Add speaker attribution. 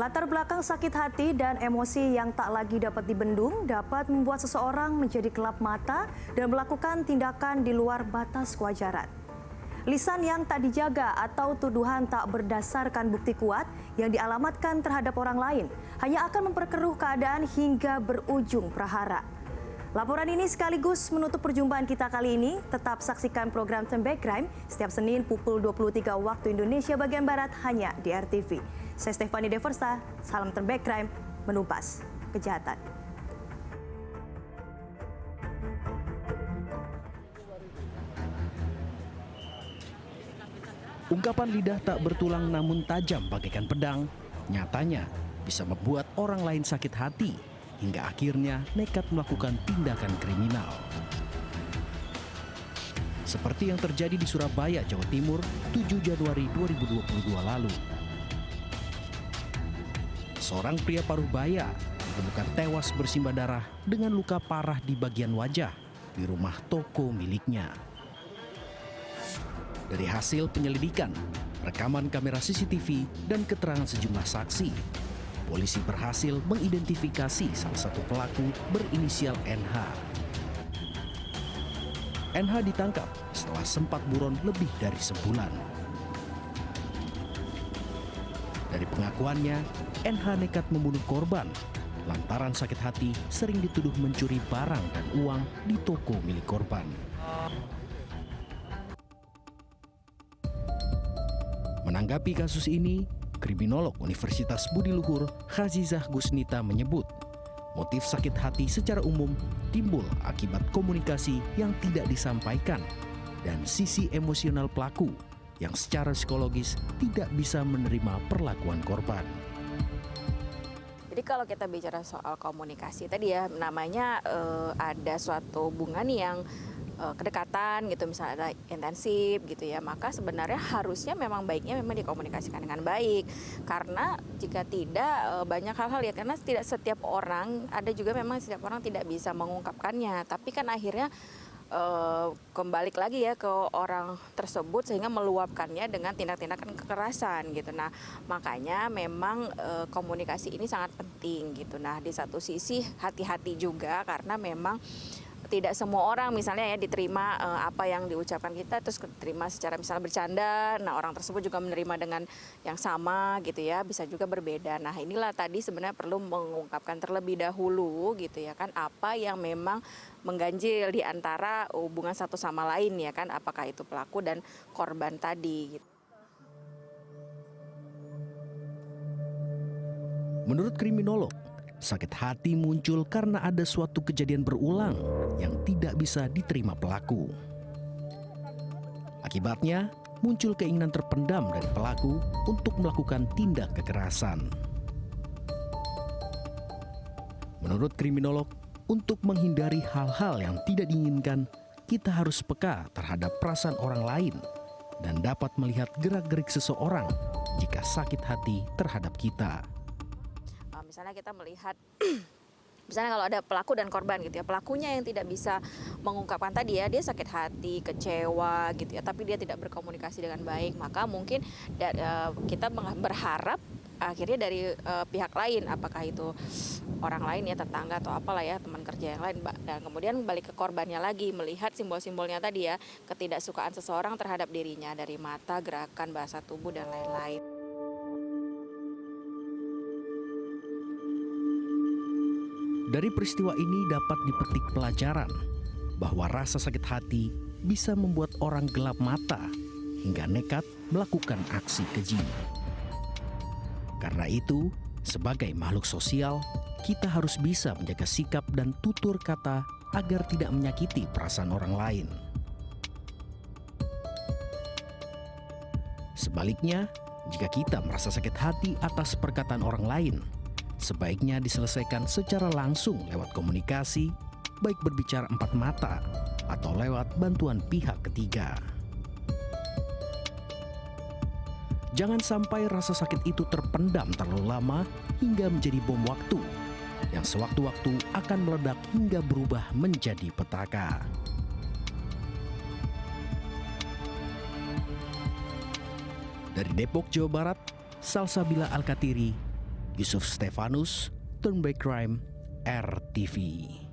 Speaker 1: Latar belakang sakit hati dan emosi yang tak lagi dapat dibendung dapat membuat seseorang menjadi gelap mata dan melakukan tindakan di luar batas kewajaran. Lisan yang tak dijaga atau tuduhan tak berdasarkan bukti kuat yang dialamatkan terhadap orang lain hanya akan memperkeruh keadaan hingga berujung prahara. Laporan ini sekaligus menutup perjumpaan kita kali ini. Tetap saksikan program Turn Back Crime setiap Senin pukul 23 waktu Indonesia bagian Barat hanya di RTV. Saya Stefani Deversa, salam Turn Back Crime, menumpas kejahatan.
Speaker 2: Ungkapan lidah tak bertulang namun tajam bagaikan pedang, nyatanya bisa membuat orang lain sakit hati hingga akhirnya nekat melakukan tindakan kriminal. Seperti yang terjadi di Surabaya, Jawa Timur, 7 Januari 2022 lalu. Seorang pria paruh baya ditemukan tewas bersimbah darah dengan luka parah di bagian wajah di rumah toko miliknya. Dari hasil penyelidikan, rekaman kamera CCTV, dan keterangan sejumlah saksi, polisi berhasil mengidentifikasi salah satu pelaku berinisial NH. NH ditangkap setelah sempat buron lebih dari sebulan. Dari pengakuannya, NH nekat membunuh korban lantaran sakit hati sering dituduh mencuri barang dan uang di toko milik korban. Menanggapi kasus ini, kriminolog Universitas Budi Luhur Khazizah Gusnita menyebut motif sakit hati secara umum timbul akibat komunikasi yang tidak disampaikan dan sisi emosional pelaku yang secara psikologis tidak bisa menerima perlakuan korban.
Speaker 3: Jadi kalau kita bicara soal komunikasi tadi ya, namanya ada suatu hubungan yang kedekatan gitu, misalnya ada intensif gitu ya, maka sebenarnya harusnya memang baiknya memang dikomunikasikan dengan baik, karena jika tidak banyak hal-hal ya, karena tidak setiap orang, ada juga memang setiap orang tidak bisa mengungkapkannya, tapi kan akhirnya kembali lagi ya ke orang tersebut sehingga meluapkannya dengan tindak-tindakan kekerasan gitu. Nah makanya memang komunikasi ini sangat penting gitu. Nah di satu sisi hati-hati juga karena memang tidak semua orang misalnya ya diterima apa yang diucapkan kita terus diterima secara misalnya bercanda. Nah orang tersebut juga menerima dengan yang sama gitu ya, bisa juga berbeda. Nah inilah tadi sebenarnya perlu mengungkapkan terlebih dahulu gitu ya kan, apa yang memang mengganjil di antara hubungan satu sama lain ya kan, apakah itu pelaku dan korban tadi gitu.
Speaker 2: Menurut kriminolog, sakit hati muncul karena ada suatu kejadian berulang yang tidak bisa diterima pelaku. Akibatnya, muncul keinginan terpendam dari pelaku untuk melakukan tindak kekerasan. Menurut kriminolog, untuk menghindari hal-hal yang tidak diinginkan, kita harus peka terhadap perasaan orang lain dan dapat melihat gerak-gerik seseorang jika sakit hati terhadap kita.
Speaker 3: Misalnya kita melihat, misalnya kalau ada pelaku dan korban gitu ya, pelakunya yang tidak bisa mengungkapkan tadi ya, dia sakit hati, kecewa gitu ya, tapi dia tidak berkomunikasi dengan baik, maka mungkin kita berharap akhirnya dari pihak lain, apakah itu orang lain ya, tetangga atau apalah ya, teman kerja yang lain, dan kemudian balik ke korbannya lagi, melihat simbol-simbolnya tadi ya, ketidaksukaan seseorang terhadap dirinya dari mata, gerakan, bahasa tubuh dan lain-lain.
Speaker 2: Dari peristiwa ini dapat dipetik pelajaran bahwa rasa sakit hati bisa membuat orang gelap mata hingga nekat melakukan aksi keji. Karena itu, sebagai makhluk sosial, kita harus bisa menjaga sikap dan tutur kata agar tidak menyakiti perasaan orang lain. Sebaliknya, jika kita merasa sakit hati atas perkataan orang lain, sebaiknya diselesaikan secara langsung lewat komunikasi, baik berbicara empat mata atau lewat bantuan pihak ketiga. Jangan sampai rasa sakit itu terpendam terlalu lama hingga menjadi bom waktu yang sewaktu-waktu akan meledak hingga berubah menjadi petaka. Dari Depok, Jawa Barat, Salsabila Al-Katiri, Yusuf Stefanus, Turn by Crime, RTV.